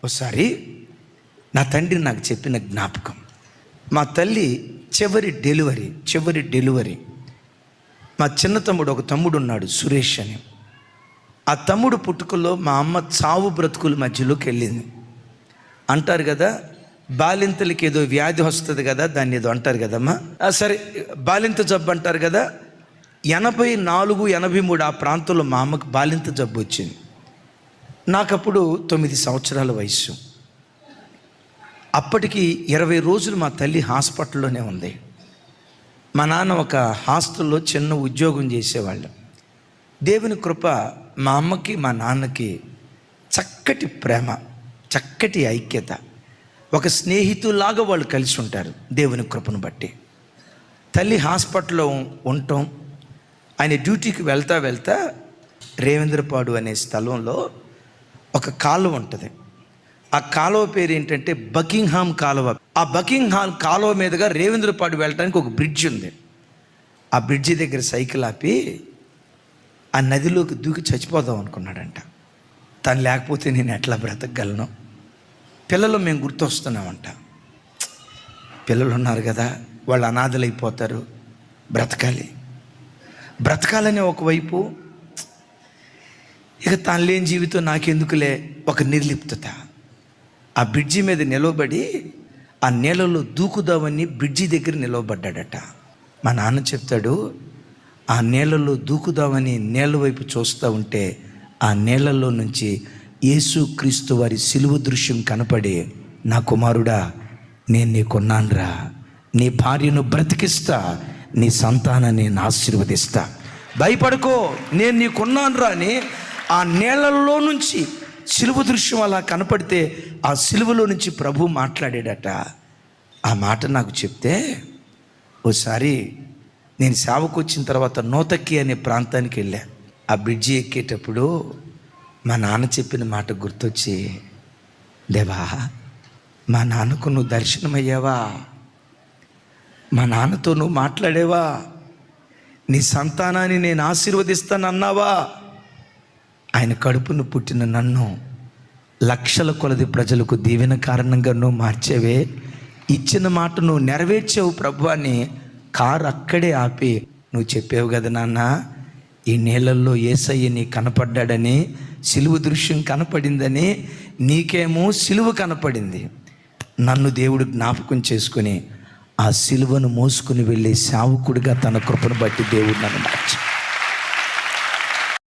ఒకసారి నా తండ్రి నాకు చెప్పిన జ్ఞాపకం. మా తల్లి చివరి డెలివరీ మా చిన్న తమ్ముడు, ఒక తమ్ముడు ఉన్నాడు సురేష్ అని. ఆ తమ్ముడు పుట్టుకలో మా అమ్మ చావు బ్రతుకుల మధ్యలోకి వెళ్ళింది. అంటారు కదా, బాలింతలకి ఏదో వ్యాధి వస్తుంది కదా, దాన్ని ఏదో అంటారు కదమ్మా. సరే, బాలింత జబ్బు అంటారు కదా. 84, 83 ఆ ప్రాంతంలో మా అమ్మకు బాలింత జబ్బు వచ్చింది. నాకప్పుడు 9 సంవత్సరాల వయసు. అప్పటికి 20 రోజులు మా తల్లి హాస్పిటల్లోనే ఉంది. మా నాన్న ఒక హాస్టల్లో చిన్న ఉద్యోగం చేసేవాళ్ళు. దేవుని కృప, మా అమ్మకి మా నాన్నకి చక్కటి ప్రేమ, చక్కటి ఐక్యత, ఒక స్నేహితులాగా వాళ్ళు కలిసి ఉంటారు దేవుని కృపను బట్టి. తల్లి హాస్పిటల్లో ఉండటం, ఆయన డ్యూటీకి వెళ్తా రేవేంద్రపాడు అనే స్థలంలో ఒక కాలువ ఉంటుంది. ఆ కాలువ పేరు ఏంటంటే బకింగ్హామ్ కాలువ. ఆ బకింగ్హామ్ కాలువ మీదుగా రేవేంద్రపాడు వెళ్ళడానికి ఒక బ్రిడ్జ్ ఉంది. ఆ బ్రిడ్జి దగ్గర సైకిల్ ఆపి ఆ నదిలోకి దూకి చచ్చిపోదాం అనుకున్నాడంట. తను లేకపోతే నేను ఎట్లా బ్రతకగలను? పిల్లలు మేము గుర్తొస్తున్నామంట. పిల్లలు ఉన్నారు కదా, వాళ్ళు అనాథలైపోతారు, బ్రతకాలని ఒకవైపు, ఇక తాను లేని జీవితం నాకెందుకులే ఒక నిర్లిప్తత. ఆ బ్రిడ్జి మీద నిలవబడి ఆ నీళ్ళలో దూకుదామని బ్రిడ్జి దగ్గర నిలవబడ్డాడట. మా నాన్న చెప్తాడు, ఆ నీళ్ళలో దూకుదామని నీళ్ళ వైపు చూస్తూ ఉంటే ఆ నీళ్ళల్లో నుంచి యేసుక్రీస్తు వారి సిలువ దృశ్యం కనపడి, నా కుమారుడా, నేను నీకున్నానురా, నీ భార్యను బ్రతికిస్తా, నీ సంతానాన్ని నేను ఆశీర్వదిస్తా, భయపడుకో, నేను నీకున్నానురా అని ఆ నీళ్ళల్లో నుంచి సిలువ దృశ్యం అలా కనపడితే ఆ సిలువలో నుంచి ప్రభు మాట్లాడాడట. ఆ మాట నాకు చెప్తే, ఓసారి నేను సేవకు వచ్చిన తర్వాత నోతక్కి అనే ప్రాంతానికి వెళ్ళా. ఆ బ్రిడ్జి ఎక్కేటప్పుడు మా నాన్న చెప్పిన మాట గుర్తొచ్చి, దేవా, మా నాన్నకు నువ్వు దర్శనమయ్యావా? మా నాన్నతో నువ్వు మాట్లాడేవా? నీ సంతానాన్ని నేను ఆశీర్వదిస్తానన్నావా? ఆయన కడుపును పుట్టిన నన్ను లక్షల కొలది ప్రజలకు దీవెన కారణంగా నువ్వు మార్చేవే, ఇచ్చిన మాట నువ్వు నెరవేర్చావు ప్రభు అని కారు అక్కడే ఆపి నువ్వు చెప్పావు కదా నాన్న, ఈ నీళ్ళల్లో యేసయ్య నీ కనపడ్డాడని, సిలువ దృశ్యం కనపడిందని. నీకేమో సిలువ కనపడింది. నన్ను దేవుడు జ్ఞాపకం చేసుకుని ఆ సిలువను మోసుకుని వెళ్ళే సేవకుడిగా తన కృపను బట్టి దేవుడు నన్ను మార్చాడు.